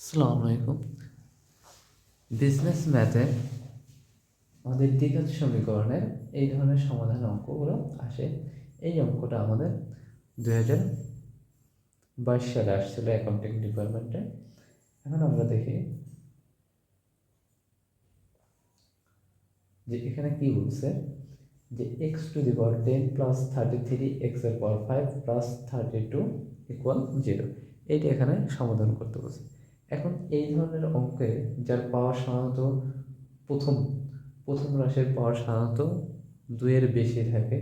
আসসালামু আলাইকুম। বিজনেস ম্যাথে আমাদের দ্বিঘাত সমীকরণের এই ধরনের সমাধান অঙ্কগুলো আসে। এই অঙ্কটা আমাদের 2022 সালে আসছিল অ্যাকাউন্টিং ডিপার্টমেন্টে। এখন আমরা দেখি যে এখানে কি বলছে, যে x to the power 10 plus 33 x এর পাওয়ার 5 প্লাস 32 ইকুয়াল 0। এইটা এখানে সমাধান করতে বলছে। এখন এই ধরনের অঙ্কে যার পাওয়ার সাধারণত প্রথম প্রথম রাশির পাওয়ার সাধারণত 2-এর বেশি থাকে,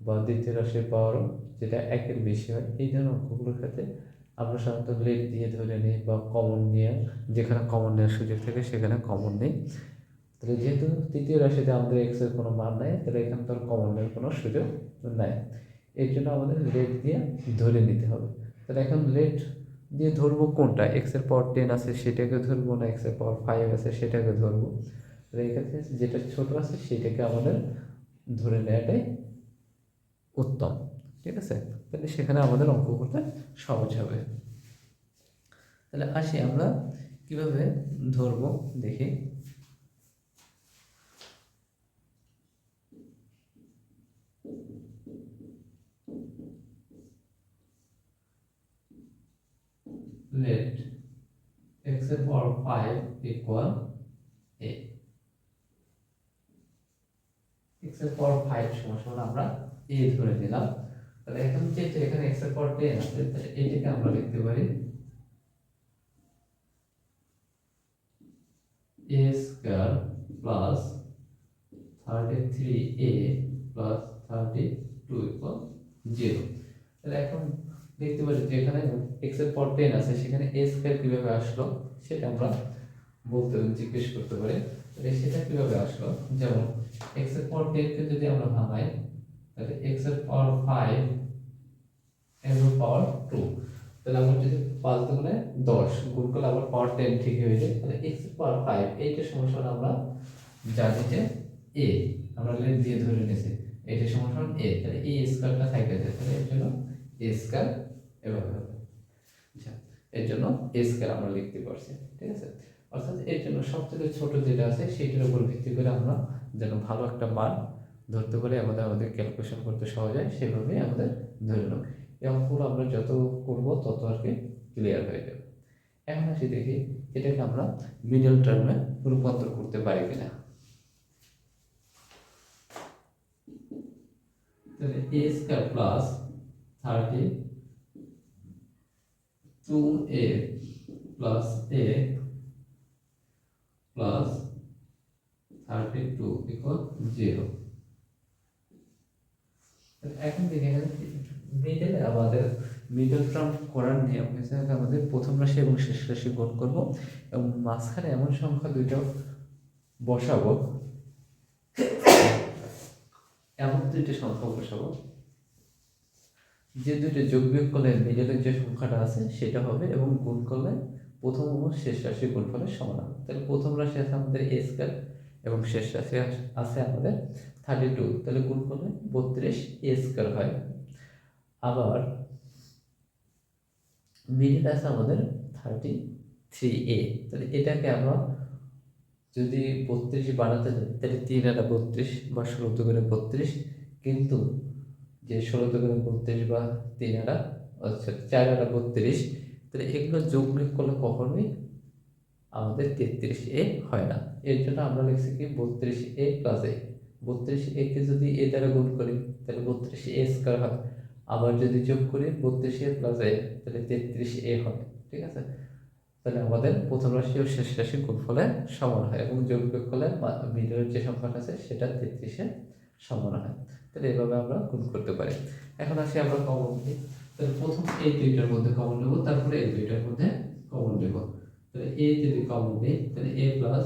বা দ্বিতীয় রাশির পাওয়ারও যেটা 1-এর বেশি হয়, এই ধরনের অঙ্কগুলোর ক্ষেত্রে আমরা সাধারণত লেট দিয়ে ধরে নিই বা কমন নিয়ে, যেখানে কমন নেওয়ার সুযোগ থাকে সেখানে কমন নিই। তাহলে যেহেতু তৃতীয় রাশিতে আমাদের এক্স এর কোনো মান নাই, তাহলে এখানে তো কমন নেওয়ার কোনো সুযোগ নাই। এর জন্য আমাদের লেট দিয়ে ধরে নিতে হবে। তাহলে এখন লেট দিয়ে ধরবো কোনটা, এক্স এর পাওয়ার 10 আছে সেটাকে ধরবো, না এক্স এর পাওয়ার 5 আছে সেটাকে ধরবো। তাহলে এক্ষেত্রে যেটা ছোট আছে সেটাকে আমাদের ধরে নেওয়াটাই উত্তম। ঠিক আছে, তাহলে সেখানে আমাদের অঙ্ক করতে সহজ হবে। তাহলে আসি আমরা কিভাবে ধরবো দেখি। লেট এক্স এর পাওয়ার 5 ইকুয়াল a, এক্স এর পাওয়ার 5 সমান আমরা a ধরে নিলাম। তাহলে এখন যেহেতু এখানে এক্স এর পাওয়ার 10 আছে, তাহলে এটাকে আমরা লিখতে পারি a square plus 33a plus 32 equal 0। তাহলে এখন দেখতে পাচ্ছি যে এখানে x এর পাওয়ার 10 আছে, সেখানে a স্কয়ার কিভাবে আসলো সেটা আমরা জিজ্ঞেস করতে পারি। তাহলে সেটা কিভাবে আসলো, যেমন x এর পাওয়ার 10 কে যদি আমরা ভাঙাই, তাহলে x এর পাওয়ার 5 এর পাওয়ার 2, তাহলে আমরা যদি 5 দুগুণে 10 গুণ করলে আবার পাওয়ার 10 ঠিক হয়ে যায়। তাহলে x এর পাওয়ার 5 এইটা সমান আমরা জানি যে a, আমরা লেট দিয়ে ধরে নিয়েছি এটা সমান a, তাহলে a স্কয়ারটা থাকে যায়, তাহলে এর জন্য a স্কয়ার এভাবে হবে। আচ্ছা, এর জন্য a স্কয়ার আমরা লিখতে পারছি। ঠিক আছে, অর্থাৎ এর জন্য সবথেকে ছোট যেটা আছে সেটার উপর ভিত্তি করে আমরা যেন ভালো একটা মান ধরতে পারি, আমাদের ক্যালকুলেশন করতে সহজ হয়, সেভাবে আমাদের ধরে নেব। এই অঙ্কগুলো আমরা যত করব তত আর কি ক্লিয়ার হয়ে যাবে। এখন আসি দেখি এটাকে আমরা মিডল টার্মে রূপান্তর করতে পারি কিনা। তাহলে a square plus 32a plus a plus 32 equal 0। এখন দেখে মিডলে আমাদের মিডল টার্ম করার নিয়ম হিসেবে আমাদের প্রথম রাশি এবং শেষ রাশি গুণ করব, এবং মাঝখানে এমন সংখ্যা দুইটা বসাবো, এমন দুইটা সংখ্যা বসাবো যে দুইটা যোগ বিয়োগ করলে মিডলের যে সংখ্যাটা আছে সেটা হবে, এবং গুণ করলে প্রথম এবং শেষ রাশি গুণফলের সমান হবে। তাহলে প্রথম রাশি আছে আমাদের a স্কয়ার এবং শেষ রাশি আছে আমাদের 32, তাহলে গুণ করলে 32 a স্কয়ার হয়। আবার মিডিল আছে আমাদের 33a, তাহলে এটাকে আমরা যদি 32 বানাতে যাই, তাহলে 3 আটা 32 বা 16 দুগুণে 32, কিন্তু যে 16 দুগুণে 32 বা 3 আটা, আচ্ছা 4 আটা 32, তাহলে এগুলো যোগ বিয়োগ করলে কখনোই আমাদের 33a হয় না। এর জন্য আমরা লিখছি কি 32a প্লাস a, 32a কে যদি a দ্বারা গুণ করি তাহলে 32a স্কয়ার হয়, আবার যদি যোগ করি 32a প্লাস a তাহলে 33a হবে। ঠিক আছে, তাহলে আমাদের প্রথম রাশি ও শেষ রাশি গুণফলে সমান হয়, এবং যোগ বিয়োগ করলে মিডলের যে সংখ্যাটা আছে সেটা 33-এর সমান হয়। তাহলে এভাবে আমরা গুণ করতে পারি। এখন আসি আমরা কমন নিই, তাহলে প্রথম এই দুইটার মধ্যে কমন নেব, তারপরে এই দুইটার মধ্যে কমন নেব। তাহলে a যদি কমন নেই তাহলে a প্লাস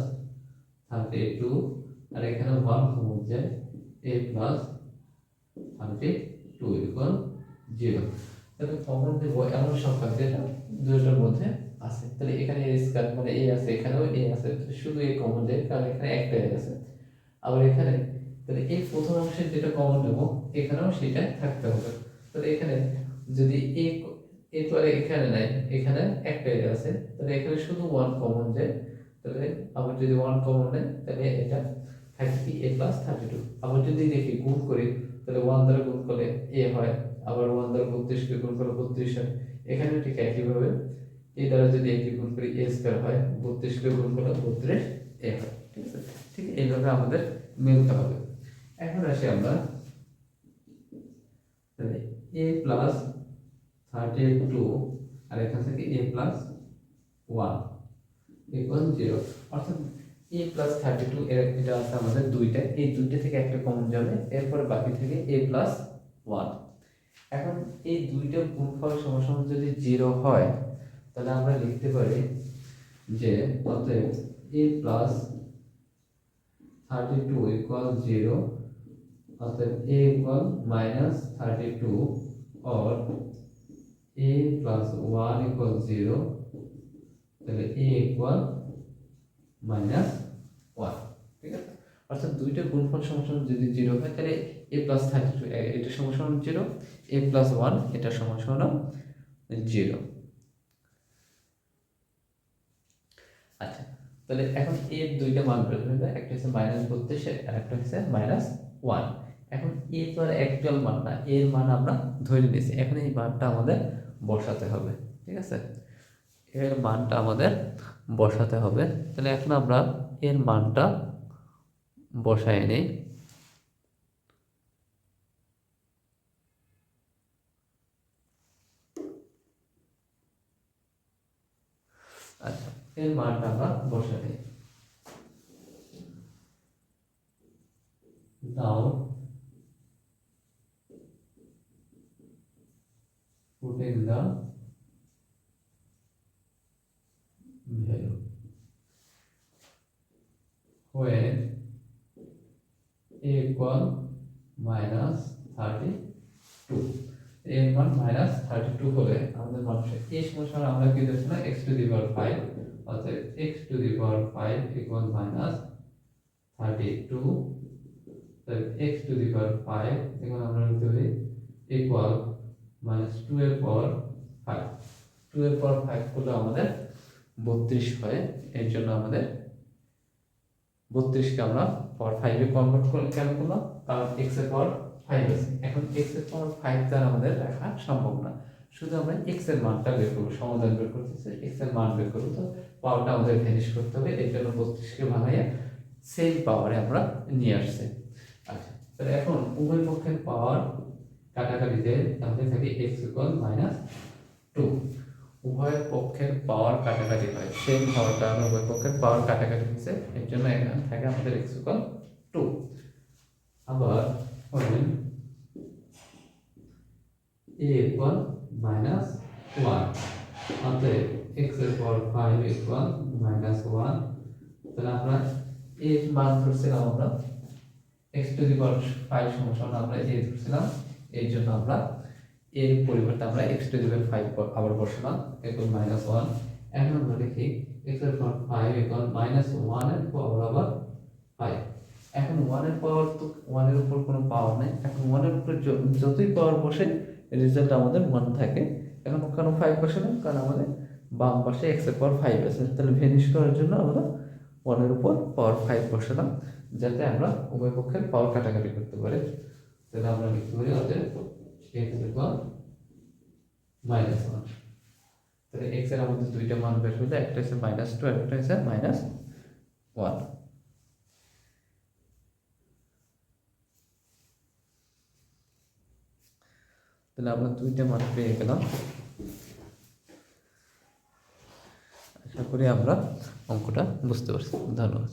32, আর এখানে 1 কমন যায়, a প্লাস 32 ইকুয়াল 0। তাহলে কমন নেব এমন সংখ্যা যেটা দুইটার মধ্যে আছে। তাহলে এখানে a স্কয়ার মানে a আছে, এখানেও a আছে, শুধু a কমন যায় কারণ এখানে একটাই আছে। আবার এখানে তাহলে এই প্রথম অংশের যেটা কমন নেব এখানেও সেটা থাকতে হবে। তাহলে এখানে যদি a এরপরে এখানে নাই, এখানে একটাই আছে, তাহলে এখানে শুধু ওয়ান কমন যায়। তাহলে আবার যদি ওয়ান কমন নেয় তাহলে এটা থাকে কি এ প্লাস 32। আবার যদি দেখি গুণ করি তাহলে ওয়ান দ্বারা গুণ করলে এ হয়, আবার ওয়ান দ্বারা 32কে গুণ করলে 32 হয়। এখানে ঠিক একইভাবে এ দ্বারা যদি একে গুণ করি এ স্কয়ার হয়, 32কে গুণ করলে 32 এ হয়। ঠিক আছে, ঠিক এইভাবে আমাদের মিলতে হবে। এখন আসি আমরা তাহলে এ প্লাস 32 আর এখান থেকে a প্লাস 1 ইকুয়াল 0, অর্থাৎ a প্লাস 32 এটা আছে আমাদের দুইটা, এই দুইটা থেকে একটা কমন যাবে, এরপরে বাকি থেকে a প্লাস 1। এখন এই দুইটা গুণফল সমান যদি 0 হয় তাহলে আমরা লিখতে পারি যে অতএব a প্লাস 32 ইকুয়াল 0, অতএব a ইকুয়াল মাইনাস 32 और a plus 1 equal 0, তাহলে a equal minus 1। ঠিক আছে, অর্থাৎ দুইটা গুণফল সমান যদি 0 হয় তাহলে a plus 32 এটা সমান 0, a plus 1 এটা সমান 0। আচ্ছা, তাহলে এখন এর দুইটা মান বের হয়ে যায়, একটা হচ্ছে -32 আর একটা হচ্ছে -1। এখন এ তো আর অ্যাকচুয়াল মান না, এর মান আমরা ধরে নিয়েছি, এখন এই মানটা আমাদের বসাতে হবে। ঠিক আছে, এর মানটা আমাদের বসাতে হবে। তাহলে এখন আমরা এর মানটা বসাই নেই। আচ্ছা, এর মানটা আমরা বসাই নেই। Now putting the value when a equal -32, এর মান -32 হলে আমাদের মানুষের এই সমস্যাটা আমরা কি দেখছিলাম x টু দি পাওয়ার 5, অর্থাৎ x to the power 5 equal -32, তাহলে x টু দি পাওয়ার 5 এখন আমরা লিখতে পারি ইকুয়াল -2 এর পাওয়ার 5, 2 এর পাওয়ার 5 করলে আমাদের 32 হয়। এর জন্য আমাদের 32 কে আমরা পাওয়ার 5 এ কনভার্ট কেন করলাম, কারণ x এর পাওয়ার 5 আছে। এখন x এর পাওয়ার 5 দ্বারা আমাদের লেখা সম্ভব না, শুধু আমরা x এর মানটা বের করব, সমাধান বের করতেছে x এর মান বের করব, তো পাওয়ারটা আমাদের ভ্যানিশ করতে হবে। এর জন্য 32 কে ভাঙাইয়া সেম পাওয়ারে আমরা নিয়ে আসছি। আচ্ছা, তাহলে এখন উভয় পক্ষের পাওয়ার কাটাকাটিতে আমাদের থাকে x ইকুয়াল -2। উভয় পক্ষের পাওয়ার কাটাকাটি হয়, সেম হওয়ার কারণে উভয় পক্ষের পাওয়ার কাটাকাটি হচ্ছে, এর জন্য এখানে থাকে আমাদের x ইকুয়াল 2। আবার when a ইকুয়াল -1, অতএব x এর পাওয়ার 5 ইকুয়াল -1, তাহলে আমরা এর মান ধরছিলাম আমরা x টু দি পাওয়ার 5 সমান আমরা a ধরছিলাম, এর জন্য আমরা এর পরিবর্তে আমরা x টু দি পাওয়ার 5 আবার বসালাম ইকুয়াল -1। এখন আমরা লিখি x এর পাওয়ার 5 ইকুয়াল -1 এর পাওয়ার আবার 5। এখন 1 এর পাওয়ার তো 1 এর উপর কোনো পাওয়ার নাই, এখন 1 এর উপর যতই পাওয়ার বসে রেজাল্ট আমাদের 1 থাকে। এখন কেন 5 বসালাম, কারণ আমাদের বাম পাশে x এর পাওয়ার 5 আছে, তাহলে ভ্যানিশ করার জন্য আমরা 1 এর উপর পাওয়ার 5 বসালাম, যাতে আমরা উভয় পক্ষের পাওয়ার কাটাকাটি করতে পারি। তাহলে আমরা লিখতে পারি অতএব x ইকুয়াল -1। তাহলে x এর আমাদের দুইটা মান বের হলো, একটা হচ্ছে -2 আর একটা হচ্ছে -1। তাহলে আমরা দুইটা মান পেয়ে গেলাম। আশা করি আমরা অঙ্কটা বুঝতে পারছি। ধন্যবাদ।